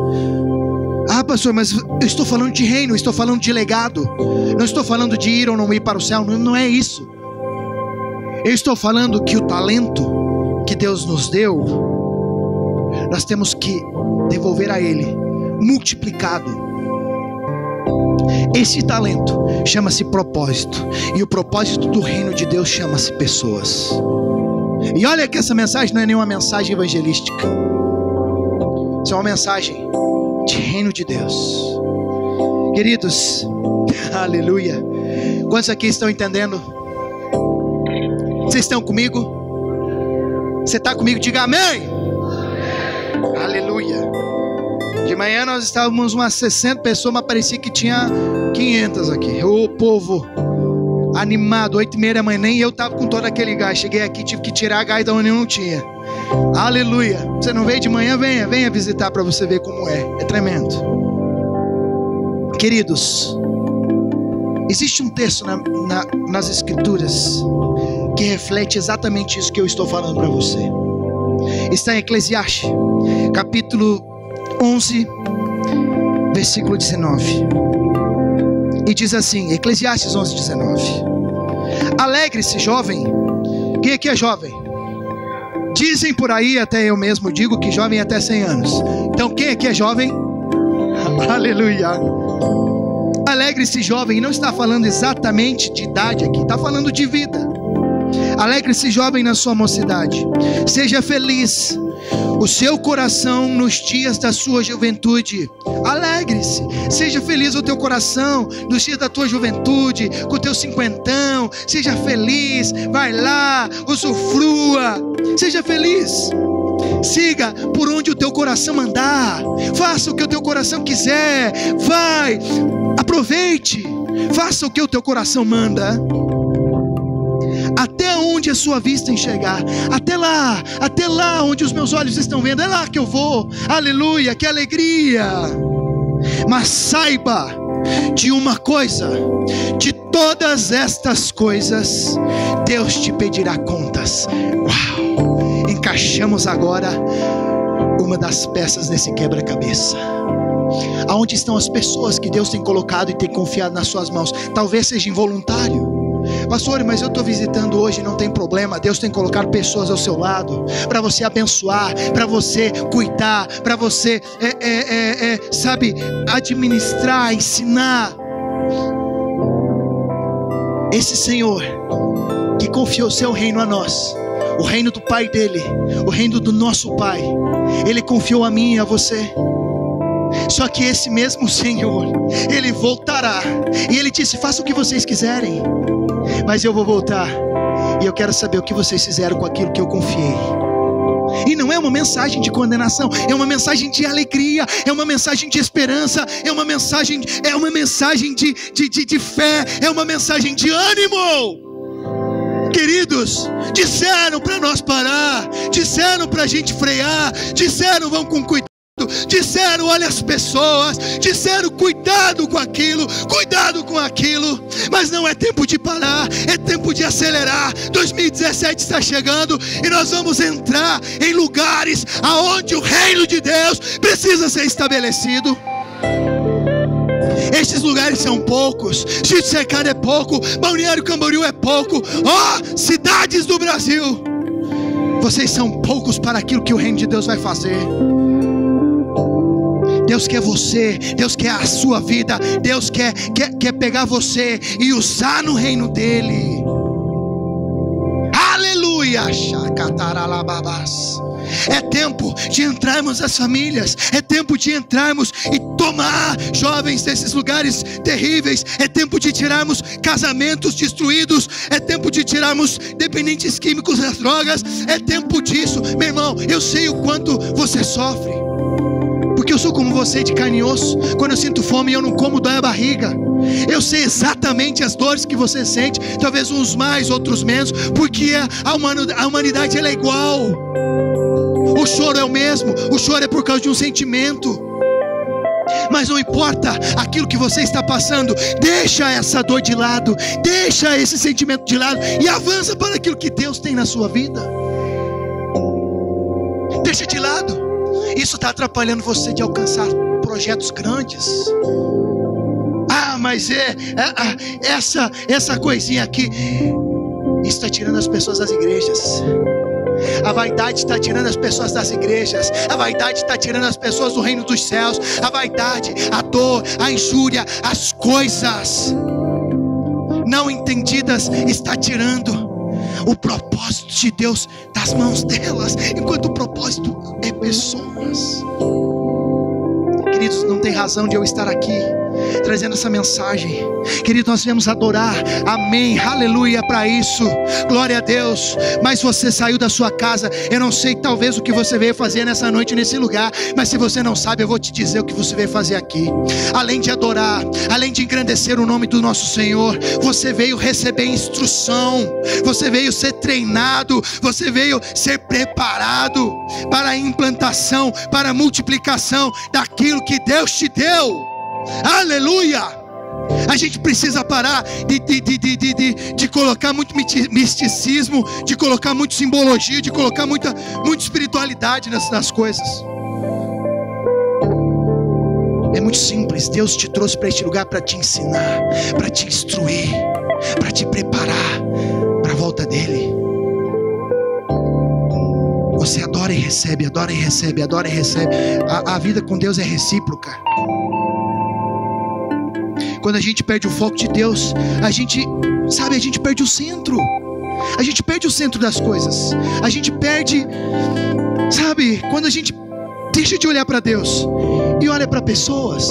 Ah, pastor, mas eu estou falando de reino, eu estou falando de legado, não estou falando de ir ou não ir para o céu, não é isso. Eu estou falando que o talento que Deus nos deu, nós temos que devolver a Ele multiplicado. Esse talento chama-se propósito, e o propósito do reino de Deus chama-se pessoas. E olha que essa mensagem não é nenhuma mensagem evangelística, isso é uma mensagem de reino de Deus. Queridos, aleluia. Quantos aqui estão entendendo? Vocês estão comigo? Você está comigo? Diga amém. Aleluia. De manhã nós estávamos umas 60 pessoas, mas parecia que tinha 500 aqui. O povo animado, 8h30 da manhã, nem eu estava com todo aquele gás. Cheguei aqui, tive que tirar a gás da onde eu não tinha. Aleluia. Você não veio de manhã? Venha visitar para você ver como é. É tremendo. Queridos, existe um texto nas Escrituras que reflete exatamente isso que eu estou falando para você. Está em Eclesiastes, capítulo 11, versículo 19. E diz assim, Eclesiastes 11, 19. Alegre-se, jovem. Quem aqui é jovem? Dizem por aí, até eu mesmo digo que jovem é até 100 anos. Então quem aqui é jovem? Aleluia. Alegre-se, jovem. Não está falando exatamente de idade aqui, está falando de vida. Alegre-se, jovem, na sua mocidade. Seja feliz o seu coração nos dias da sua juventude. Alegre-se, seja feliz o teu coração nos dias da tua juventude, com o teu cinquentão. Seja feliz, vai lá, usufrua, seja feliz. Siga por onde o teu coração andar, faça o que o teu coração quiser, vai, aproveite, faça o que o teu coração manda. Até onde a sua vista enxergar, até lá onde os meus olhos estão vendo, é lá que eu vou. Aleluia, que alegria. Mas saiba de uma coisa: de todas estas coisas Deus te pedirá contas. Uau! Encaixamos agora uma das peças desse quebra-cabeça. Aonde estão as pessoas que Deus tem colocado e tem confiado nas suas mãos? Talvez seja involuntário. Pastor, mas eu estou visitando hoje, não tem problema. Deus tem colocado pessoas ao seu lado para você abençoar, para você cuidar, para você sabe, administrar, ensinar. Esse Senhor que confiou o seu reino a nós, o reino do Pai dele, o reino do nosso Pai, Ele confiou a mim e a você. Só que esse mesmo Senhor, Ele voltará, e Ele disse: faça o que vocês quiserem, mas eu vou voltar, e eu quero saber o que vocês fizeram com aquilo que eu confiei. E não é uma mensagem de condenação, é uma mensagem de alegria, é uma mensagem de esperança, é uma mensagem de fé, é uma mensagem de ânimo. Queridos, disseram para nós parar, disseram para a gente frear, disseram vão com cuidado, disseram olha as pessoas, disseram cuidado com aquilo, mas não é tempo de parar, é tempo de acelerar. 2017 está chegando e nós vamos entrar em lugares aonde o reino de Deus precisa ser estabelecido. Estes lugares são poucos. Chico Cercado é pouco, Balneário Camboriú é pouco. Cidades do Brasil, vocês são poucos para aquilo que o reino de Deus vai fazer. Deus quer você, Deus quer a sua vida, Deus quer pegar você e usar no reino dele. Aleluia. É tempo de entrarmos as famílias, é tempo de entrarmos e tomar jovens desses lugares terríveis, é tempo de tirarmos casamentos destruídos, é tempo de tirarmos dependentes químicos das drogas, é tempo disso. Meu irmão, eu sei o quanto você sofre, porque eu sou como você, de carne e osso. Quando eu sinto fome e eu não como, dói a barriga. Eu sei exatamente as dores que você sente, talvez uns mais, outros menos, porque a humanidade ela é igual. O choro é o mesmo, o choro é por causa de um sentimento. Mas não importa aquilo que você está passando, deixa essa dor de lado, deixa esse sentimento de lado e avança para aquilo que Deus tem na sua vida. Deixa de lado. Isso está atrapalhando você de alcançar projetos grandes. Mas essa coisinha aqui está tirando as pessoas das igrejas. A vaidade está tirando as pessoas das igrejas. A vaidade está tirando as pessoas do reino dos céus. A vaidade, a dor, a injúria, as coisas não entendidas está tirando o propósito de Deus das mãos delas, enquanto o propósito é pessoas. Queridos, não tem razão de eu estar aqui trazendo essa mensagem. Querido, nós viemos adorar, amém, aleluia, para isso, glória a Deus. Mas você saiu da sua casa, eu não sei talvez o que você veio fazer nessa noite, nesse lugar, mas se você não sabe, eu vou te dizer o que você veio fazer aqui. Além de adorar, além de engrandecer o nome do nosso Senhor, você veio receber instrução, você veio ser treinado, você veio ser preparado para a implantação, para a multiplicação daquilo que Deus te deu. Aleluia! A gente precisa parar de colocar muito misticismo, de colocar muito simbologia, de colocar muita espiritualidade nas coisas. É muito simples. Deus te trouxe para este lugar para te ensinar, para te instruir, para te preparar para a volta dele. Você adora e recebe, adora e recebe, adora e recebe. A vida com Deus é recíproca. Quando a gente perde o foco de Deus, a gente perde o centro. A gente perde o centro das coisas. A gente perde, quando a gente deixa de olhar para Deus e olha para pessoas,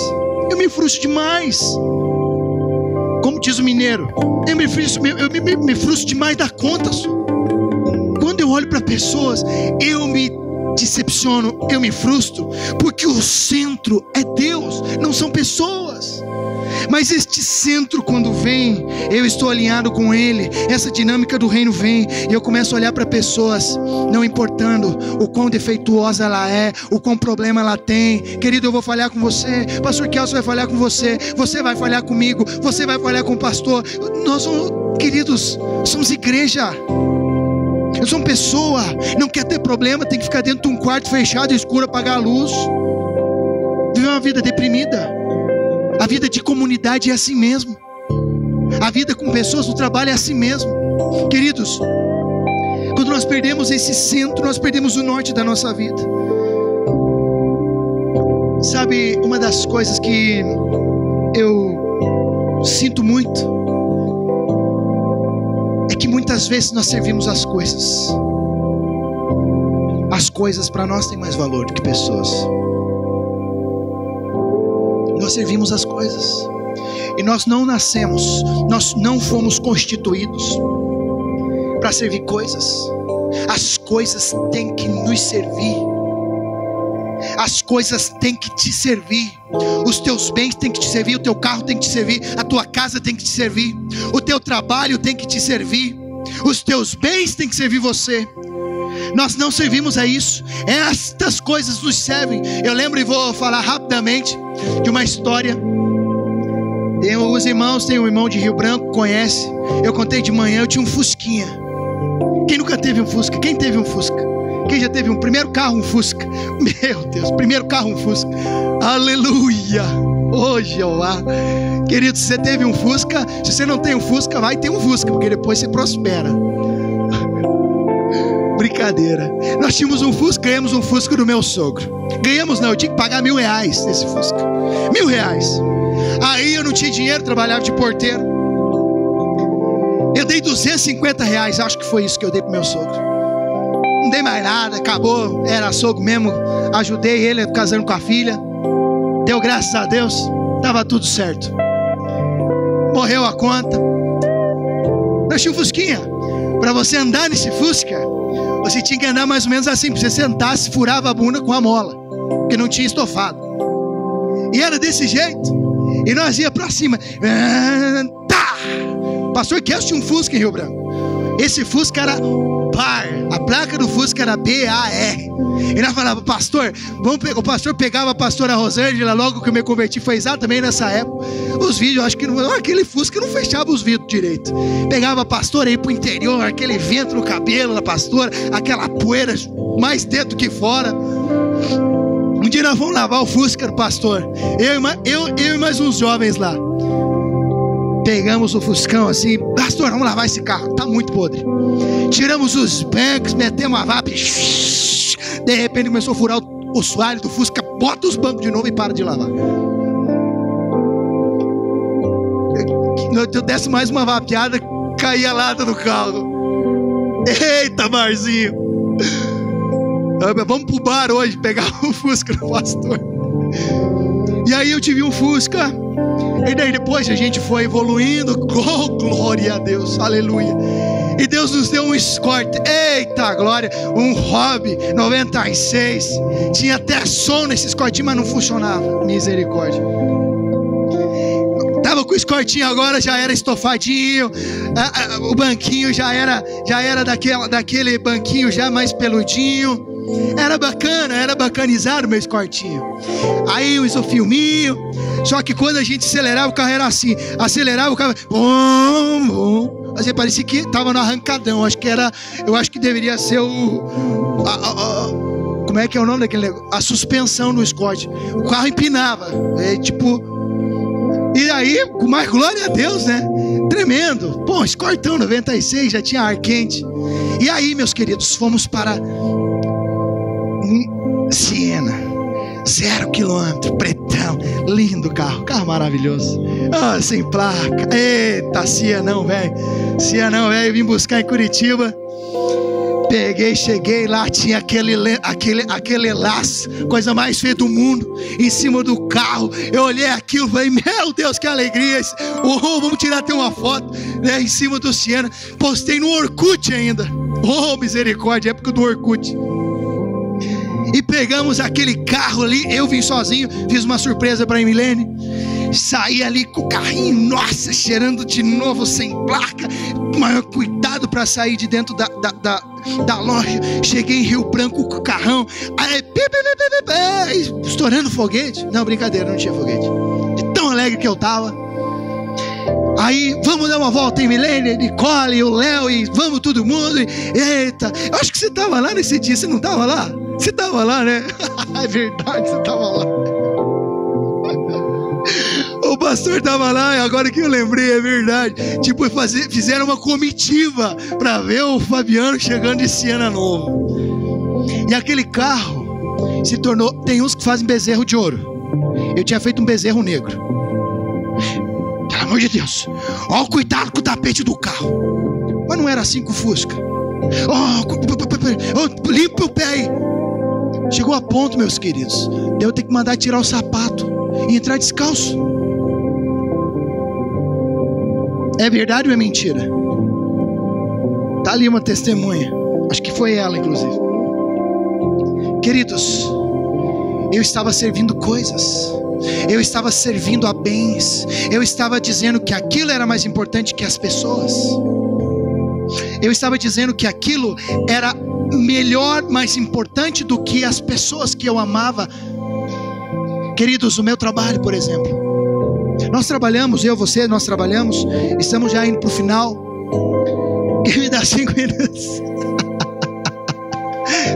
eu me frustro demais. Como diz o mineiro, eu me frustro demais da conta. Quando eu olho para pessoas, eu me decepciono, eu me frustro, porque o centro é Deus, não são pessoas. Mas este centro, quando vem, eu estou alinhado com Ele, essa dinâmica do reino vem, e eu começo a olhar para pessoas, não importando o quão defeituosa ela é, o quão problema ela tem. Querido, eu vou falhar com você, pastor Kelso vai falhar com você, você vai falhar comigo, você vai falhar com o pastor. Nós, queridos, somos igreja. Eu sou uma pessoa, não quer ter problema, tem que ficar dentro de um quarto fechado, escuro, apagar a luz, viver uma vida deprimida. A vida de comunidade é assim mesmo. A vida com pessoas no trabalho é assim mesmo. Queridos, quando nós perdemos esse centro, nós perdemos o norte da nossa vida. Sabe, uma das coisas que eu sinto muito é que muitas vezes nós servimos as coisas. As coisas para nós têm mais valor do que pessoas. Nós servimos as coisas, e nós não nascemos, nós não fomos constituídos para servir coisas. As coisas têm que nos servir, as coisas têm que te servir. Os teus bens têm que te servir, o teu carro tem que te servir, a tua casa tem que te servir, o teu trabalho tem que te servir, os teus bens têm que servir você. Nós não servimos a isso. Estas coisas nos servem. Eu lembro, e vou falar rapidamente de uma história. Tem alguns irmãos, tem um irmão de Rio Branco, conhece. Eu contei de manhã, eu tinha um Fusquinha. Quem nunca teve um Fusca? Quem teve um Fusca? Quem já teve um primeiro carro, um Fusca? Meu Deus, primeiro carro, um Fusca. Aleluia! Hoje, querido, se você teve um Fusca, se você não tem um Fusca, vai ter um Fusca, porque depois você prospera. Brincadeira. Nós tínhamos um Fusca, ganhamos um Fusca do meu sogro. Ganhamos não, eu tinha que pagar R$1.000 nesse Fusca. R$1.000. Aí eu não tinha dinheiro, trabalhava de porteiro. Eu dei R$250, acho que foi isso que eu dei pro meu sogro. Não dei mais nada, acabou, era sogro mesmo. Ajudei ele casando com a filha. Deu graças a Deus, tava tudo certo. Morreu a conta. Nós tínhamos um Fusquinha. Para você andar nesse Fusca, você tinha que andar mais ou menos assim. Para você sentar, se furava a bunda com a mola, porque não tinha estofado. E era desse jeito. E nós ia para cima. Pastor Kelso tinha um Fusca em Rio Branco. Esse Fusca era BAR. A placa do Fusca era B-A-R. E nós falava, pastor, o pastor pegava a pastora Rosângela, logo que eu me converti, foi exatamente nessa época. Os vídeos, acho que não, aquele Fusca não fechava os vidros direito. Pegava a pastora aí pro interior, aquele vento no cabelo da pastora, aquela poeira mais dentro que fora. Um dia nós vamos lavar o Fusca do pastor, eu e mais uns jovens lá. Pegamos o Fuscão assim, pastor, vamos lavar esse carro, tá muito podre. Tiramos os bancos, metemos a VAP. De repente começou a furar o soalho do Fusca, bota os bancos de novo e para de lavar. Eu desce mais uma vapeada, caía lata no carro. Eita, Marzinho, vamos pro bar hoje pegar o Fusca do pastor. E aí eu tive um Fusca. E daí depois a gente foi evoluindo. Oh, glória a Deus, aleluia. E Deus nos deu um Escort. Eita glória, um Hobby 96. Tinha até som nesse Escortinho, mas não funcionava. Misericórdia. Tava com o Escortinho agora, já era estofadinho. O banquinho já era daquele banquinho já mais peludinho. Era bacana, era bacanizado o meu Escortinho. Aí o isofilminho. Só que quando a gente acelerava, o carro era assim. Acelerava o carro, bum, bum. Assim, parecia que estava no arrancadão. Eu acho que deveria ser como é que é o nome daquele negócio? A suspensão do Escort. O carro empinava. E aí, com mais glória a Deus, né? Tremendo. Pô, Escortão 96, já tinha ar quente. E aí, meus queridos, fomos para Siena, 0 km, pretão, lindo carro maravilhoso, sem placa. Eita, Sienão, velho, vim buscar em Curitiba. Peguei, cheguei lá, tinha aquele laço, coisa mais feia do mundo, em cima do carro. Eu olhei aquilo e falei, meu Deus, que alegria. Vamos tirar até uma foto, né, em cima do Siena. Postei no Orkut ainda. Oh, misericórdia, época do Orkut. E pegamos aquele carro ali. Eu vim sozinho, fiz uma surpresa para a Emilene. Saí ali com o carrinho, nossa, cheirando de novo, sem placa. Maior cuidado para sair de dentro da loja. Cheguei em Rio Branco com o carrão. Aí, estourando foguete. Não, brincadeira, não tinha foguete. De tão alegre que eu tava. Aí, vamos dar uma volta em Milene, Nicole, o Léo, e vamos todo mundo. Eita, eu acho que você tava lá nesse dia, você não tava lá? Você tava lá, né? É verdade, você tava lá. O pastor tava lá, e agora que eu lembrei, é verdade. Tipo, fizeram uma comitiva para ver o Fabiano chegando de Siena novo. E aquele carro se tornou... Tem uns que fazem bezerro de ouro. Eu tinha feito um bezerro negro. Pelo amor de Deus. Ó, o cuidado com o tapete do carro. Mas não era assim com o Fusca. Limpa o pé aí. Chegou a ponto, meus queridos, de eu ter que mandar tirar o sapato e entrar descalço. É verdade ou é mentira? Tá ali uma testemunha. Acho que foi ela, inclusive. Queridos, eu estava servindo coisas. Eu estava servindo a bens. Eu estava dizendo que aquilo era mais importante que as pessoas. Eu estava dizendo que aquilo era melhor, mais importante do que as pessoas que eu amava. Queridos, o meu trabalho, por exemplo. Nós trabalhamos, nós trabalhamos. Estamos já indo para o final. Quem me dá 5 minutos?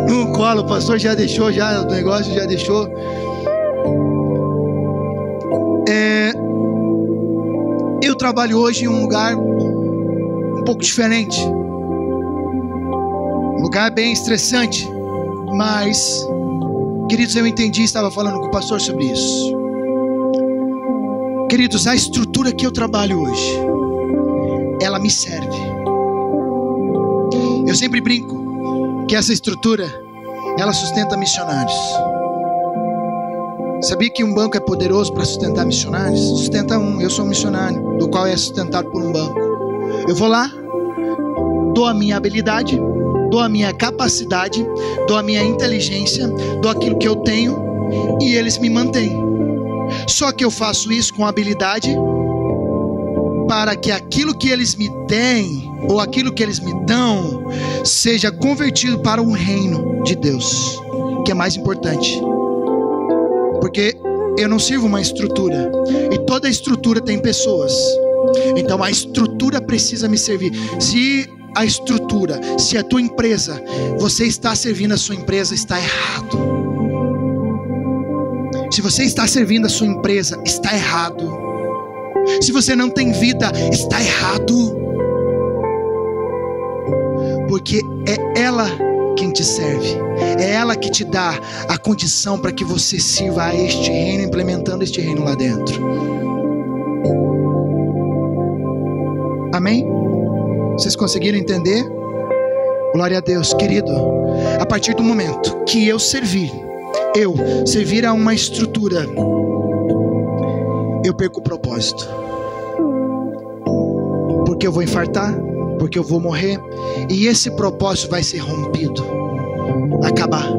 Não cola, o pastor já deixou, já o negócio já deixou. Eu trabalho hoje em um lugar um pouco diferente. Um lugar bem estressante. Mas, queridos, eu entendi, estava falando com o pastor sobre isso. Queridos, a estrutura que eu trabalho hoje, ela me serve. Eu sempre brinco que essa estrutura, ela sustenta missionários. Sabia que um banco é poderoso para sustentar missionários? Sustenta um. Eu sou um missionário, do qual é sustentado por um banco. Eu vou lá, dou a minha habilidade, dou a minha capacidade, dou a minha inteligência, dou aquilo que eu tenho, e eles me mantêm. Só que eu faço isso com habilidade para que aquilo que eles me deem, ou aquilo que eles me dão, seja convertido para o reino de Deus, que é mais importante. Porque eu não sirvo uma estrutura, e toda estrutura tem pessoas. Então a estrutura precisa me servir. Se a estrutura, se a tua empresa, você está servindo a sua empresa, está errado. Se você está servindo a sua empresa, está errado. Se você não tem vida, está errado. Porque é ela quem te serve, é ela que te dá a condição para que você sirva a este reino, implementando este reino lá dentro. Amém? Vocês conseguiram entender? Glória a Deus, querido. A partir do momento que eu servir a uma estrutura, eu perco o propósito. Porque eu vou infartar, porque eu vou morrer, e esse propósito vai ser rompido, acabar,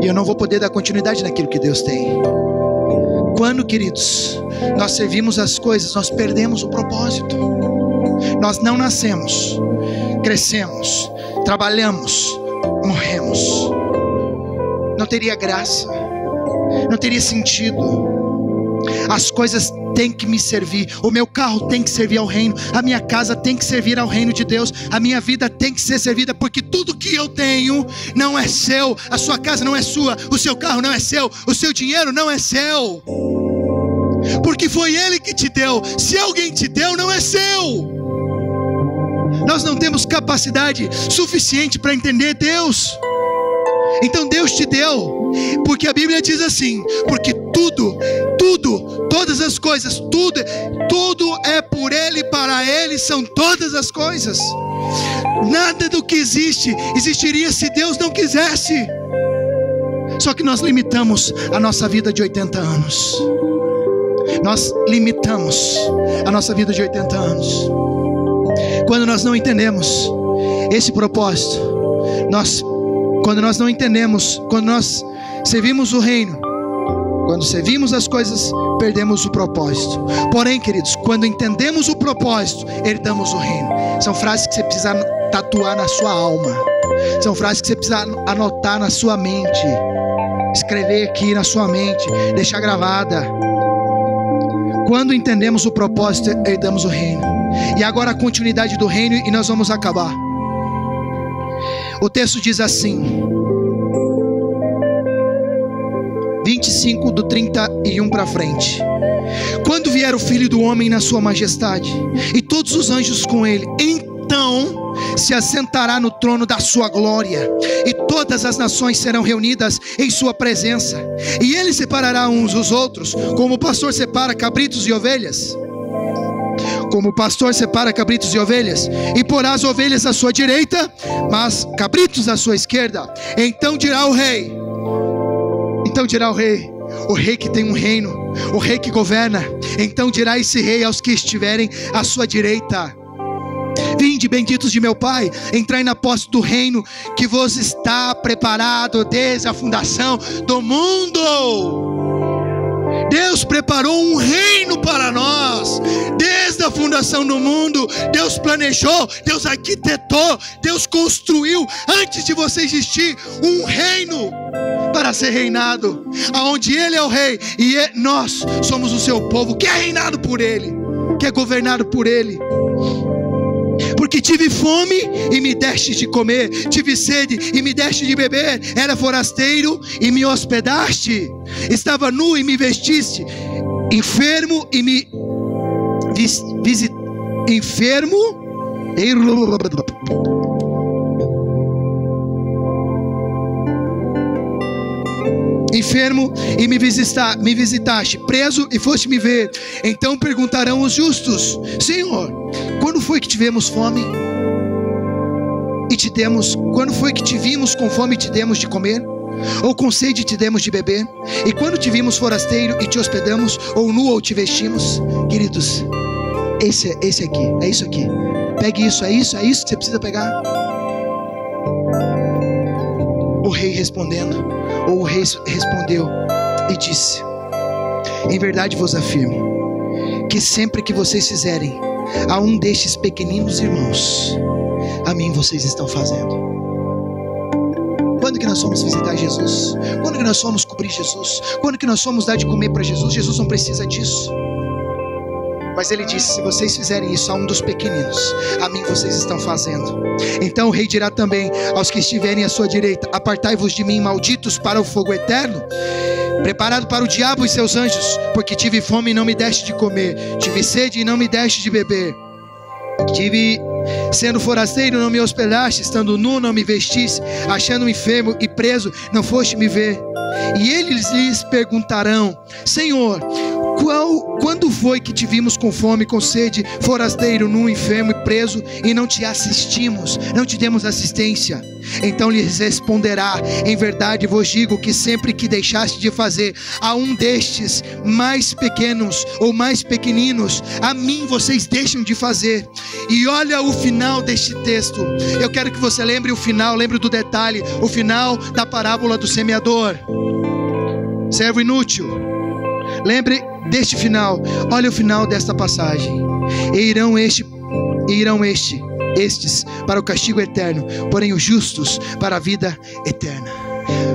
e eu não vou poder dar continuidade naquilo que Deus tem. Quando, queridos, nós servimos as coisas, nós perdemos o propósito. Nós não nascemos, crescemos, trabalhamos, morremos. Não teria graça, não teria sentido. As coisas têm que me servir, o meu carro tem que servir ao reino, a minha casa tem que servir ao reino de Deus, a minha vida tem que ser servida, porque tudo que eu tenho não é seu, a sua casa não é sua, o seu carro não é seu, o seu dinheiro não é seu, porque foi Ele que te deu. Se alguém te deu, não é seu. Nós não temos capacidade suficiente para entender Deus. Então Deus te deu, porque a Bíblia diz assim, porque tudo, todas as coisas, tudo é por Ele, para Ele são todas as coisas. Nada do que existiria se Deus não quisesse. Só que nós limitamos a nossa vida de 80 anos. Nós limitamos a nossa vida de 80 anos. Quando nós não entendemos esse propósito, quando nós não entendemos, quando nós servimos o reino, quando servimos as coisas, perdemos o propósito. Porém, queridos, quando entendemos o propósito, herdamos o reino. São frases que você precisa tatuar na sua alma. São frases que você precisa anotar na sua mente, escrever aqui na sua mente, deixar gravada. Quando entendemos o propósito, herdamos o reino. E agora a continuidade do reino, e nós vamos acabar. O texto diz assim, 25 do 31 para frente: quando vier o Filho do Homem na sua majestade, e todos os anjos com ele, então se assentará no trono da sua glória, e todas as nações serão reunidas em sua presença, e ele separará uns dos outros, como o pastor separa cabritos e ovelhas. Como o pastor separa cabritos e ovelhas, e porá as ovelhas à sua direita, mas cabritos à sua esquerda. Então dirá o rei, o rei que tem um reino, o rei que governa, então dirá esse rei aos que estiverem à sua direita: vinde, benditos de meu Pai, entrai na posse do reino que vos está preparado desde a fundação do mundo. Deus preparou um reino para nós, desde a fundação do mundo. Deus planejou, Deus arquitetou, Deus construiu, antes de você existir, um reino para ser reinado, aonde Ele é o rei, e nós somos o seu povo, que é reinado por Ele, que é governado por Ele. Porque tive fome e me deste de comer, tive sede e me deste de beber, era forasteiro e me hospedaste, estava nu e me vestiste, enfermo e me enfermo e me visitaste, preso e foste me ver. Então perguntarão os justos: Senhor, quando foi que tivemos fome e te demos? Quando foi que te vimos com fome e te demos de comer? Ou com sede te demos de beber? E quando te vimos forasteiro e te hospedamos? Ou nu ou te vestimos? Queridos, esse aqui, é isso aqui. Pegue isso, é isso que você precisa pegar. O rei respondeu e disse: em verdade vos afirmo, que sempre que vocês fizerem a um destes pequeninos irmãos, a mim vocês estão fazendo. Quando que nós fomos visitar Jesus? Quando que nós fomos cobrir Jesus? Quando que nós fomos dar de comer para Jesus? Jesus não precisa disso. Mas ele disse: se vocês fizerem isso a um dos pequeninos, a mim vocês estão fazendo. Então o rei dirá também aos que estiverem à sua direita: apartai-vos de mim, malditos, para o fogo eterno, preparado para o diabo e seus anjos. Porque tive fome e não me deste de comer, tive sede e não me deste de beber, sendo forasteiro não me hospedaste, estando nu não me vestiste, achando-me enfermo e preso não foste me ver. E eles lhes perguntarão: Senhor, quando foi que te vimos com fome, com sede, forasteiro, nu, enfermo e preso, e não te assistimos, não te demos assistência? Então lhes responderá: em verdade vos digo que sempre que deixaste de fazer a um destes mais pequenos ou mais pequeninos, a mim vocês deixam de fazer. E olha o final deste texto. Eu quero que você lembre o final, lembre do detalhe, o final da parábola do semeador, servo inútil. Lembre deste final. Olha o final desta passagem. E irão estes para o castigo eterno, porém os justos para a vida eterna.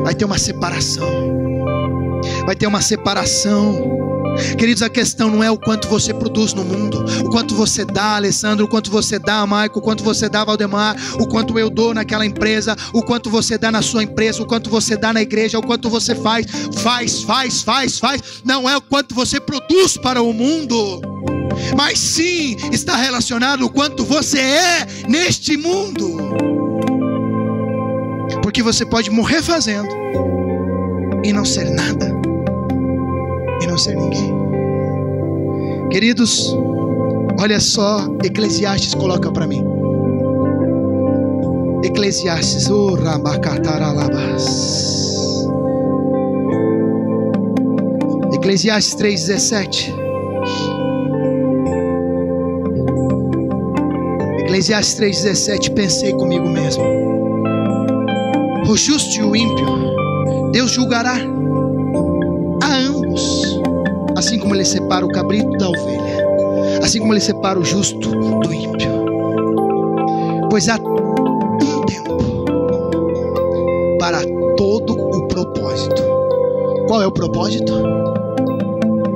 Vai ter uma separação. Vai ter uma separação. Queridos, a questão não é o quanto você produz no mundo, o quanto você dá, Alessandro, o quanto você dá, Maico, o quanto você dá, Valdemar, o quanto eu dou naquela empresa, o quanto você dá na sua empresa, o quanto você dá na igreja, o quanto você faz. Não é o quanto você produz para o mundo, mas sim está relacionado o quanto você é neste mundo. Porque você pode morrer fazendo e não ser nada, e não ser ninguém. Queridos, olha só, Eclesiastes coloca para mim. Eclesiastes, Eclesiastes 3:17. Eclesiastes 3:17. Pensei comigo mesmo: o justo e o ímpio Deus julgará a ambos, assim como ele separa o cabrito da ovelha, assim como ele separa o justo do ímpio. Pois há um tempo para todo o propósito. Qual é o propósito?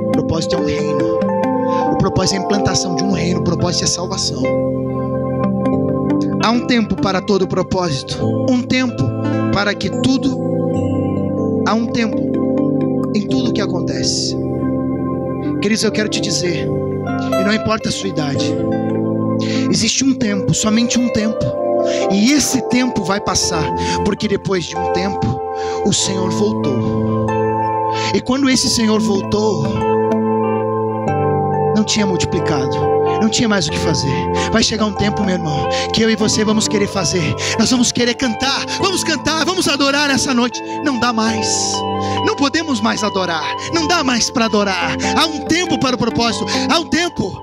O propósito é um reino. O propósito é a implantação de um reino. O propósito é a salvação. Há um tempo para todo o propósito. Um tempo para que tudo. Há um tempo em tudo o que acontece. Queridos, eu quero te dizer, e não importa a sua idade, existe um tempo, somente um tempo, e esse tempo vai passar, porque depois de um tempo o Senhor voltou. E quando esse Senhor voltou, não tinha multiplicado, não tinha mais o que fazer. Vai chegar um tempo, meu irmão, que eu e você vamos querer fazer. Nós vamos querer cantar, vamos adorar essa noite. Não dá mais, não podemos mais adorar, não dá mais para adorar. Há um tempo para o propósito, há um tempo.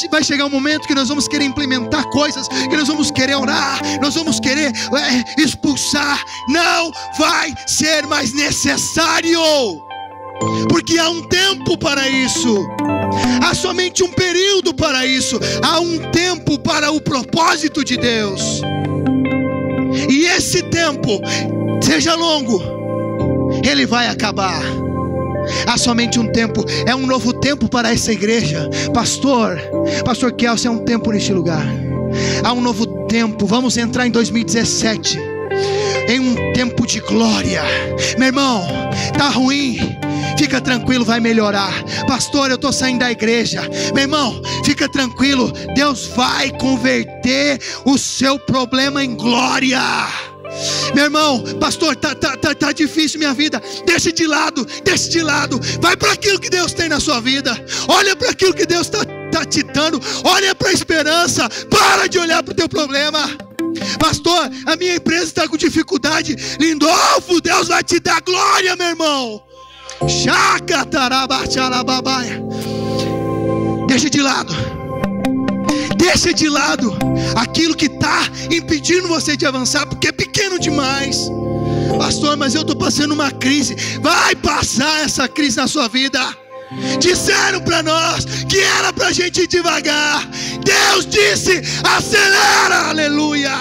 Vai chegar um momento que nós vamos querer implementar coisas, que nós vamos querer orar, nós vamos querer expulsar. Não vai ser mais necessário, porque há um tempo para isso. Há somente um período para isso. Há um tempo para o propósito de Deus. E esse tempo, seja longo, ele vai acabar. Há somente um tempo. É um novo tempo para essa igreja. Pastor Kelsen, é um tempo neste lugar. Há um novo tempo. Vamos entrar em 2017 em um tempo de glória. Meu irmão, tá ruim? Fica tranquilo, vai melhorar. Pastor, eu estou saindo da igreja. Meu irmão, fica tranquilo, Deus vai converter o seu problema em glória. Meu irmão, pastor, tá difícil minha vida. Deixa de lado. Vai para aquilo que Deus tem na sua vida. Olha para aquilo que Deus está te dando. Olha para a esperança. Para de olhar para o teu problema. Pastor, a minha empresa está com dificuldade. Lindolfo, Deus vai te dar glória, meu irmão. Deixa de lado aquilo que está impedindo você de avançar, porque é pequeno demais. Pastor, mas eu estou passando uma crise. Vai passar essa crise na sua vida. Disseram para nós que era para a gente ir devagar. Deus disse: acelera, aleluia.